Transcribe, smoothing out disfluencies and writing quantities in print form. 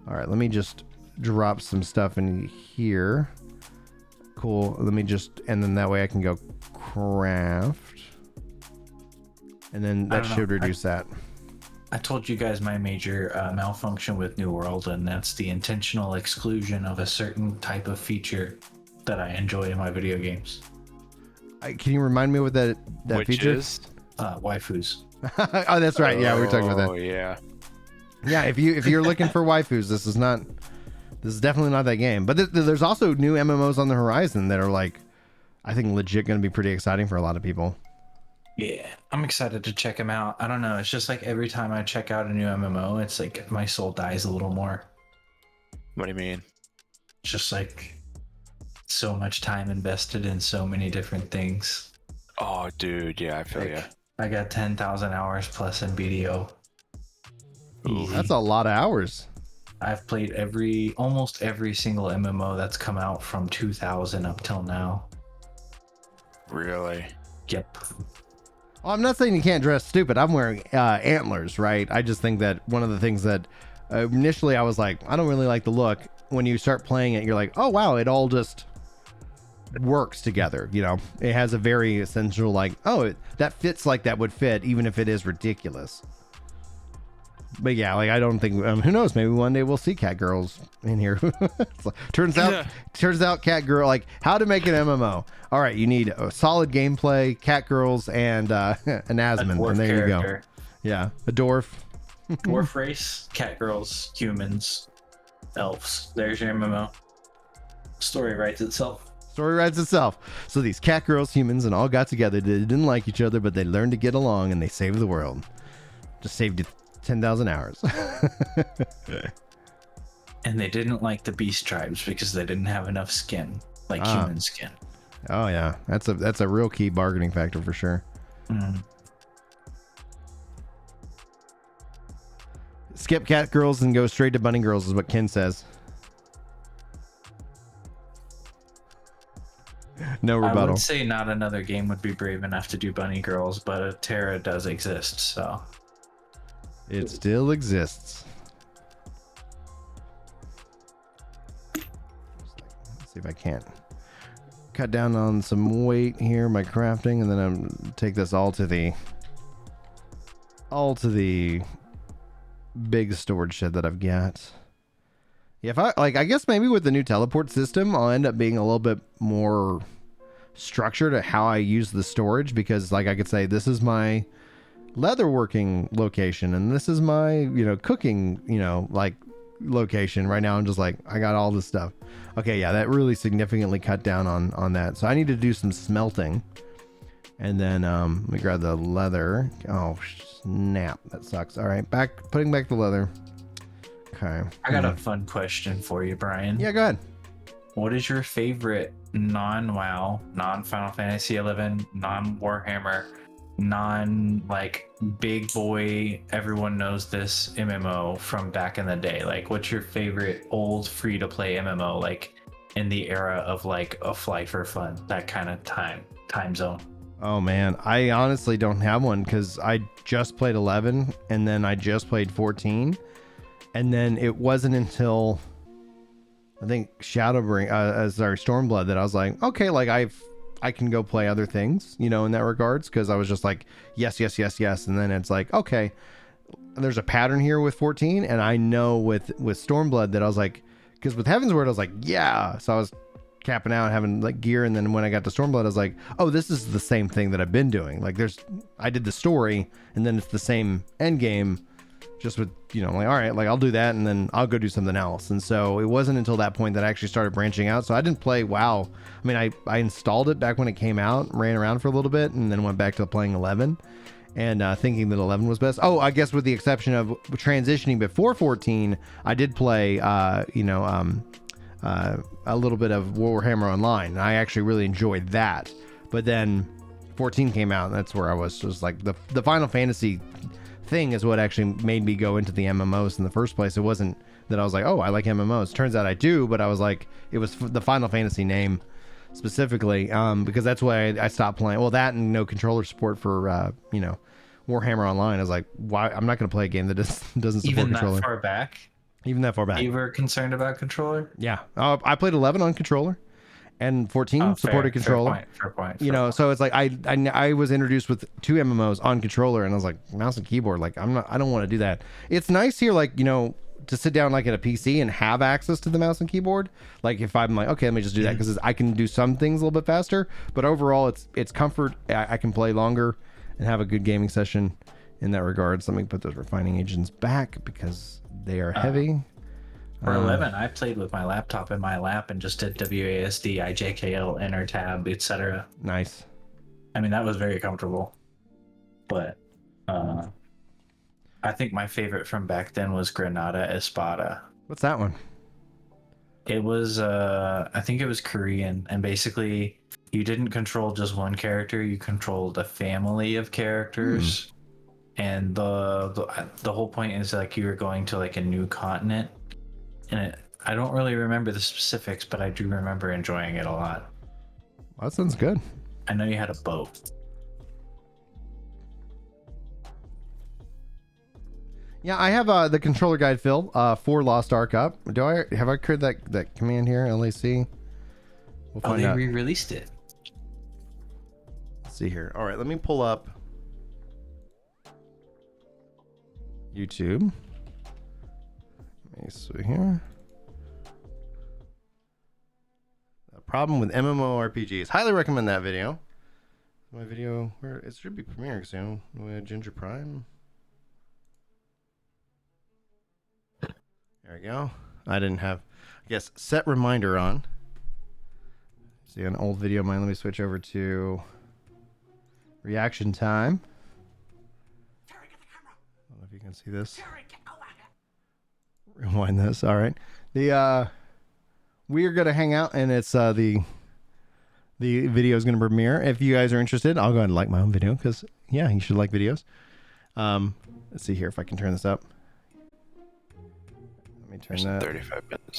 All right, let me just drop some stuff in here. Cool. Let me just, and then that way I can go craft. And then that should reduce that. I told you guys my major malfunction with New World, and that's the intentional exclusion of a certain type of feature that I enjoy in my video games. Can you remind me what that feature is? Waifus. Oh, that's right. Yeah, we were talking about that. Oh, yeah. Yeah, if you're looking for waifus, this is definitely not that game. But there's also new MMOs on the horizon that are like, I think legit going to be pretty exciting for a lot of people. Yeah, I'm excited to check them out. I don't know. It's just like every time I check out a new MMO, it's like my soul dies a little more. What do you mean? It's just like so much time invested in so many different things. Oh, dude. Yeah, I feel like, you. I got 10,000 hours plus in BDO. Ooh, that's a lot of hours. I've played almost every single MMO that's come out from 2000 up till now. Really? Yep. Well, I'm not saying you can't dress stupid. I'm wearing antlers, right? I just think that one of the things that initially I was like, I don't really like the look. When you start playing it, you're like, oh, wow, it all just works together. You know, it has a very essential, like, oh, that fits like that would fit, even if it is ridiculous. But yeah, like, I don't think, who knows, maybe one day we'll see Catgirls in here. turns out Catgirl, like, how to make an MMO. All right, you need a solid gameplay, Catgirls, and an Asmon, and there character. You go. Yeah, a dwarf. Dwarf race, Catgirls, humans, elves. There's your MMO. Story writes itself. So these Catgirls, humans, and all got together. They didn't like each other, but they learned to get along, and they saved the world. Just saved 10,000 hours. And they didn't like the beast tribes because they didn't have enough skin, like human skin. Oh yeah, that's a real key bargaining factor for sure. Skip Catgirls and go straight to Bunny Girls is what Ken says. No rebuttal. I would say not another game would be brave enough to do Bunny Girls, but Terra does exist, so it still exists. Let's see if I can't cut down on some weight here, my crafting, and then I'm take this all to the big storage shed that I've got. Yeah, if I guess maybe with the new teleport system, I'll end up being a little bit more structured at how I use the storage, because like I could say, this is my leatherworking location, and this is my, cooking, like location. Right now, I'm just like, I got all this stuff. Okay, yeah, that really significantly cut down on that. So I need to do some smelting. And then let me grab the leather. Oh, snap. That sucks. All right, putting back the leather. Okay. I got a fun question for you, Brian. Yeah, go ahead. What is your favorite non-WoW, non-Final Fantasy XI, non-Warhammer, non-like big boy, everyone knows this MMO from back in the day? Like, what's your favorite old free-to-play MMO, like in the era of like a Fly for Fun, that kind of time zone? Oh man, I honestly don't have one, because I just played 11 and then I just played 14. And then it wasn't until I think Stormblood that I was like, okay, like I can go play other things, in that regards, because I was just like, yes. And then it's like, okay, there's a pattern here with 14. And I know with Stormblood that I was like, because with Heaven's Word, I was like, yeah. So I was capping out, having like gear. And then when I got to Stormblood, I was like, oh, this is the same thing that I've been doing. Like I did the story, and then it's the same end game, just with, like, all right, like I'll do that and then I'll go do something else. And so it wasn't until that point that I actually started branching out. So I didn't play WoW. I mean, I installed it back when it came out, ran around for a little bit, and then went back to playing 11 and thinking that 11 was best. Oh, I guess with the exception of transitioning before 14, I did play, a little bit of Warhammer Online. And I actually really enjoyed that. But then 14 came out, and that's where I was just like the Final Fantasy thing is what actually made me go into the MMOs in the first place. It wasn't that I was like, oh, I like MMOs. Turns out I do, but I was like, it was the Final Fantasy name specifically, because that's why I stopped playing. Well, that and no controller support for Warhammer Online. I was like, why? I'm not going to play a game that doesn't support even controller. That far back. even that far back. You were concerned about controller? Yeah, I played 11 on controller, and 14 supported controller. Fair point. You know, so it's like I was introduced with 2 MMOs on controller, and I was like, mouse and keyboard. Like I don't want to do that. It's nice here, like, you know, to sit down like at a PC and have access to the mouse and keyboard. Like if I'm like, okay, let me just do that because I can do some things a little bit faster. But overall, it's comfort. I can play longer and have a good gaming session in that regard. So let me put those refining agents back because they are heavy. For 11, I played with my laptop in my lap and just did WASD, IJKL, enter tab, etc. Nice. I mean, that was very comfortable. But I think my favorite from back then was Granada Espada. What's that one? It was, I think it was Korean, and basically you didn't control just one character, you controlled a family of characters. And the whole point is like you were going to like a new continent. And I don't really remember the specifics, but I do remember enjoying it a lot. Well, that sounds good. I know you had a boat. Yeah, I have the controller guide fill for Lost Ark up. Have I created that command here? LAC. We'll find out. They re-released it. Let's see here. All right, let me pull up YouTube. Let me see here. The problem with MMORPGs. Highly recommend that video. My video, where it should be premiering soon with Ginger Prime. There we go. I didn't have, I guess, set reminder on. See an old video of mine. Let me switch over to reaction time. I don't know if you can see this. Rewind this. All right. The we are gonna hang out, and it's the video is gonna premiere. If you guys are interested, I'll go ahead and like my own video because yeah, you should like videos. Let's see here if I can turn this up. Let me turn that. 35 minutes.